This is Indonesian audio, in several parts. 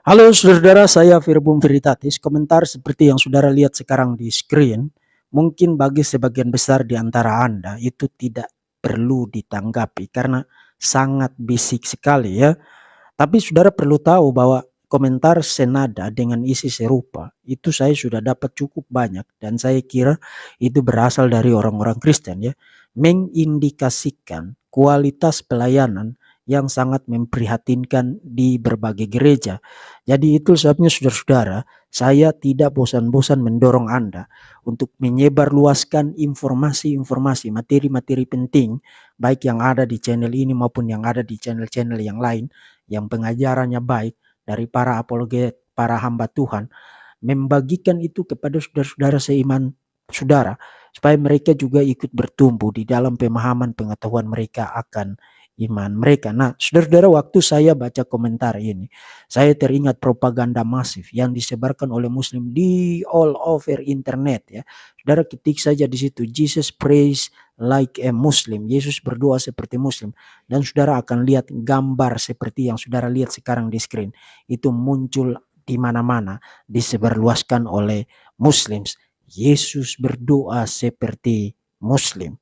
Halo saudara, saya Virbum Veritatis. Komentar seperti yang saudara lihat sekarang di screen, mungkin bagi sebagian besar di antara Anda itu tidak perlu ditanggapi karena sangat bisik sekali ya. Tapi saudara perlu tahu bahwa komentar senada dengan isi serupa itu saya sudah dapat cukup banyak dan saya kira itu berasal dari orang-orang Kristen ya, mengindikasikan kualitas pelayanan yang sangat memprihatinkan di berbagai gereja. Jadi itu sebabnya saudara-saudara, saya tidak bosan-bosan mendorong Anda untuk menyebarluaskan informasi-informasi, materi-materi penting baik yang ada di channel ini maupun yang ada di channel-channel yang lain yang pengajarannya baik dari para apologet, para hamba Tuhan, membagikan itu kepada saudara-saudara seiman saudara, supaya mereka juga ikut bertumbuh di dalam pemahaman pengetahuan mereka akan iman mereka. Nah, saudara-saudara, waktu saya baca komentar ini, saya teringat propaganda masif yang disebarkan oleh Muslim di all over internet ya. Saudara ketik saja di situ, Jesus prays like a Muslim, Yesus berdoa seperti Muslim, dan saudara akan lihat gambar seperti yang saudara lihat sekarang di screen. Itu muncul di mana-mana, disebarluaskan oleh Muslims. Yesus berdoa seperti Muslim.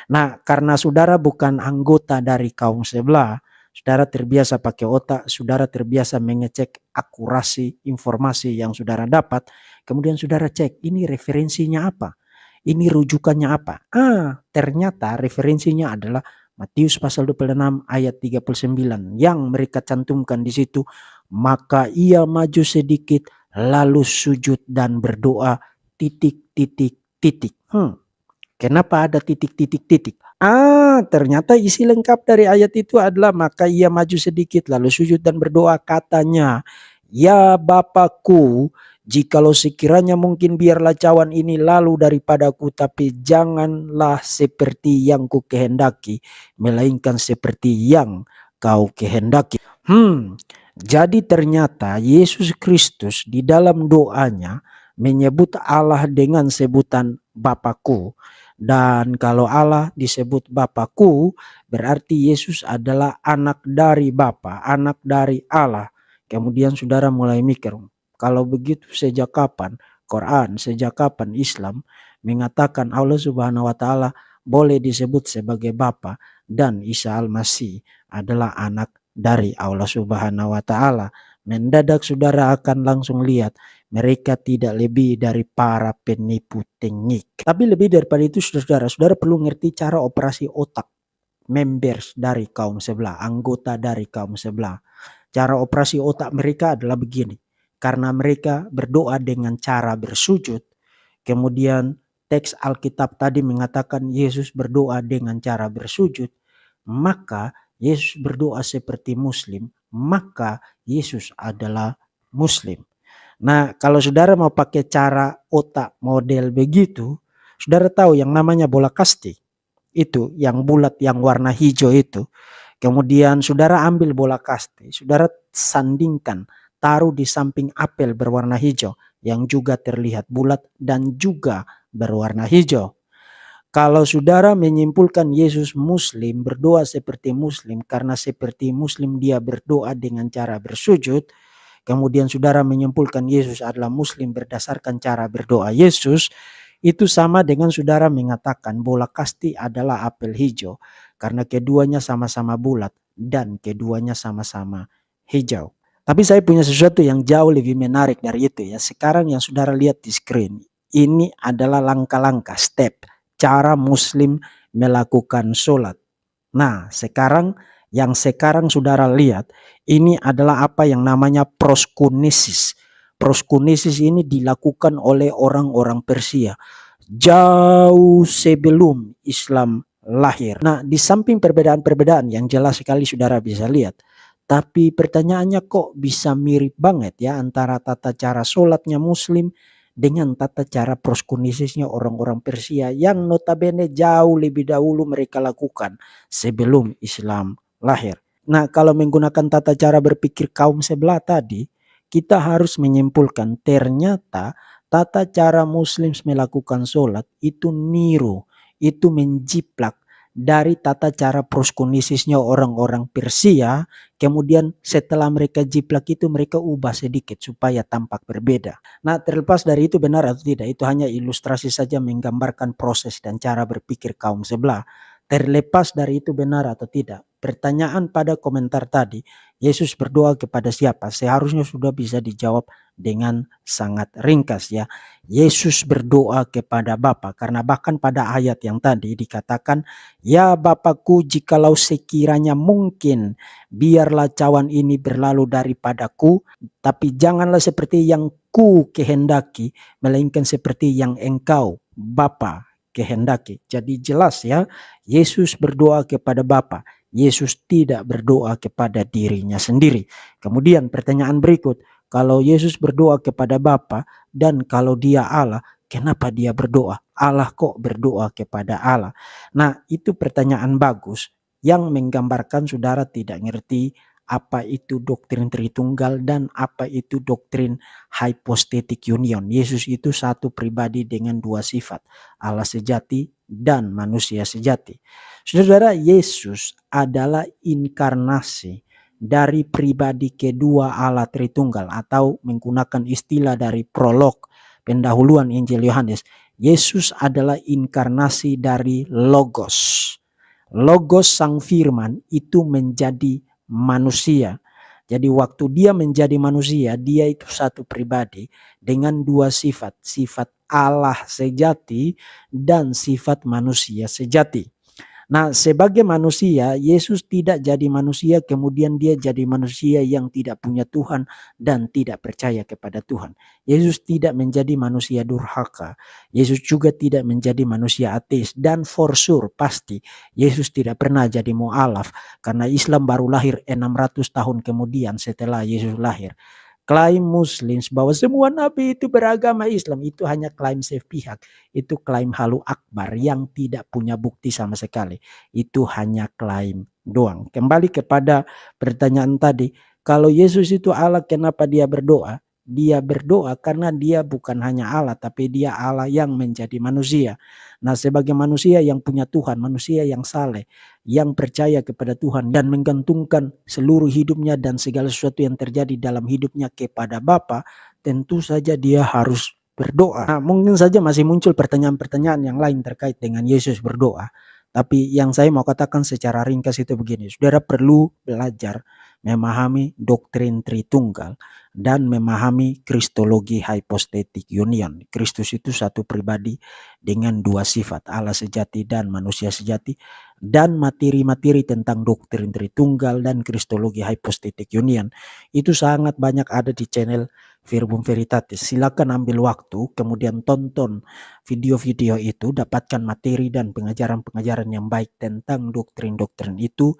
Nah, karena saudara bukan anggota dari kaum sebelah, saudara terbiasa pakai otak, saudara terbiasa mengecek akurasi informasi yang saudara dapat, kemudian saudara cek ini referensinya apa, ini rujukannya apa. Ternyata referensinya adalah Matius pasal 26 ayat 39 yang mereka cantumkan di situ. Maka ia maju sedikit lalu sujud dan berdoa titik titik titik. Kenapa ada titik-titik-titik? Ternyata isi lengkap dari ayat itu adalah maka ia maju sedikit lalu sujud dan berdoa katanya, ya Bapakku, jikalau sekiranya mungkin biarlah cawan ini lalu daripadaku, tapi janganlah seperti yang ku kehendaki, melainkan seperti yang kau kehendaki. Jadi ternyata Yesus Kristus di dalam doanya menyebut Allah dengan sebutan Bapakku. Dan kalau Allah disebut Bapakku, berarti Yesus adalah anak dari Bapa, anak dari Allah. Kemudian saudara mulai mikir, kalau begitu sejak kapan Quran, sejak kapan Islam mengatakan Allah Subhanahu wa taala boleh disebut sebagai Bapa dan Isa Al-Masih adalah anak dari Allah Subhanahu wa taala. Mendadak saudara akan langsung lihat mereka tidak lebih dari para penipu tengik. Tapi lebih daripada itu saudara, saudara perlu ngerti cara operasi otak members dari kaum sebelah, anggota dari kaum sebelah. Cara operasi otak mereka adalah begini. Karena mereka berdoa dengan cara bersujud, kemudian teks Alkitab tadi mengatakan Yesus berdoa dengan cara bersujud, maka Yesus berdoa seperti Muslim, maka Yesus adalah Muslim. Nah, kalau saudara mau pakai cara otak model begitu, saudara tahu yang namanya bola kasti. Itu yang bulat yang warna hijau itu. Kemudian saudara ambil bola kasti, saudara sandingkan, taruh di samping apel berwarna hijau yang juga terlihat bulat dan juga berwarna hijau. Kalau saudara menyimpulkan Yesus Muslim, berdoa seperti Muslim, karena seperti Muslim dia berdoa dengan cara bersujud, kemudian saudara menyimpulkan Yesus adalah Muslim berdasarkan cara berdoa Yesus, itu sama dengan saudara mengatakan bola kasti adalah apel hijau, karena keduanya sama-sama bulat dan keduanya sama-sama hijau. Tapi saya punya sesuatu yang jauh lebih menarik dari itu ya. Sekarang yang saudara lihat di screen, ini adalah langkah-langkah step cara Muslim melakukan sholat. Nah, yang sekarang saudara lihat, ini adalah apa yang namanya proskunesis. Proskunesis ini dilakukan oleh orang-orang Persia jauh sebelum Islam lahir. Nah, di samping perbedaan-perbedaan yang jelas sekali saudara bisa lihat, tapi pertanyaannya kok bisa mirip banget ya antara tata cara sholatnya Muslim dengan tata cara proskunisisnya orang-orang Persia yang notabene jauh lebih dahulu mereka lakukan sebelum Islam lahir. Nah, kalau menggunakan tata cara berpikir kaum sebelah tadi, kita harus menyimpulkan ternyata tata cara Muslim melakukan sholat itu niru, itu menjiplak dari tata cara proskonisisnya orang-orang Persia, kemudian setelah mereka jiplak itu mereka ubah sedikit supaya tampak berbeda. Nah, terlepas dari itu benar atau tidak, itu hanya ilustrasi saja menggambarkan proses dan cara berpikir kaum sebelah. Terlepas dari itu benar atau tidak, pertanyaan pada komentar tadi, Yesus berdoa kepada siapa? Seharusnya sudah bisa dijawab dengan sangat ringkas ya. Yesus berdoa kepada Bapa, karena bahkan pada ayat yang tadi dikatakan, "Ya Bapakku, jikalau sekiranya mungkin, biarlah cawan ini berlalu daripadaku, tapi janganlah seperti yang ku kehendaki, melainkan seperti yang Engkau, Bapa, kehendaki." Jadi jelas ya, Yesus berdoa kepada Bapa. Yesus tidak berdoa kepada dirinya sendiri. Kemudian pertanyaan berikut, kalau Yesus berdoa kepada Bapa dan kalau dia Allah, kenapa dia berdoa? Allah kok berdoa kepada Allah? Nah, itu pertanyaan bagus yang menggambarkan saudara tidak ngerti apa itu doktrin Tritunggal dan apa itu doktrin hypostatic union. Yesus itu satu pribadi dengan dua sifat, Allah sejati dan manusia sejati. Saudara, Yesus adalah inkarnasi dari pribadi kedua Allah Tritunggal, atau menggunakan istilah dari prolog pendahuluan Injil Yohanes, Yesus adalah inkarnasi dari Logos. Logos sang firman itu menjadi manusia. Jadi waktu dia menjadi manusia, dia itu satu pribadi dengan dua sifat, sifat Allah sejati dan sifat manusia sejati. Nah, sebagai manusia, Yesus tidak jadi manusia kemudian dia jadi manusia yang tidak punya Tuhan dan tidak percaya kepada Tuhan. Yesus tidak menjadi manusia durhaka. Yesus juga tidak menjadi manusia ateis, dan for sure pasti Yesus tidak pernah jadi mu'alaf, karena Islam baru lahir 600 tahun kemudian setelah Yesus lahir. Klaim Muslim bahwa semua nabi itu beragama Islam, itu hanya klaim sepihak. Itu klaim halu akbar yang tidak punya bukti sama sekali. Itu hanya klaim doang. Kembali kepada pertanyaan tadi, kalau Yesus itu Allah, kenapa dia berdoa? Dia berdoa karena dia bukan hanya Allah, tapi dia Allah yang menjadi manusia. Nah, sebagai manusia yang punya Tuhan, manusia yang saleh, yang percaya kepada Tuhan dan menggantungkan seluruh hidupnya dan segala sesuatu yang terjadi dalam hidupnya kepada Bapa, tentu saja dia harus berdoa. Nah, mungkin saja masih muncul pertanyaan-pertanyaan yang lain terkait dengan Yesus berdoa. Tapi yang saya mau katakan secara ringkas itu begini, saudara perlu belajar memahami doktrin Tritunggal dan memahami kristologi hypostatic union. Kristus itu satu pribadi dengan dua sifat, Allah sejati dan manusia sejati, dan materi-materi tentang doktrin Tritunggal dan kristologi hypostatic union itu sangat banyak ada di channel Verbum Veritatis. Silakan ambil waktu, kemudian tonton video-video itu, dapatkan materi dan pengajaran-pengajaran yang baik tentang doktrin-doktrin itu,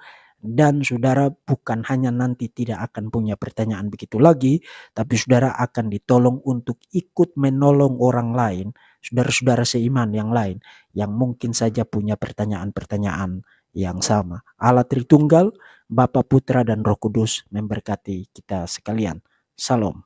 dan saudara bukan hanya nanti tidak akan punya pertanyaan begitu lagi, tapi saudara akan ditolong untuk ikut menolong orang lain, saudara-saudara seiman yang lain yang mungkin saja punya pertanyaan-pertanyaan yang sama. Allah Tritunggal, Bapa, Putra, dan Roh Kudus memberkati kita sekalian. Salam.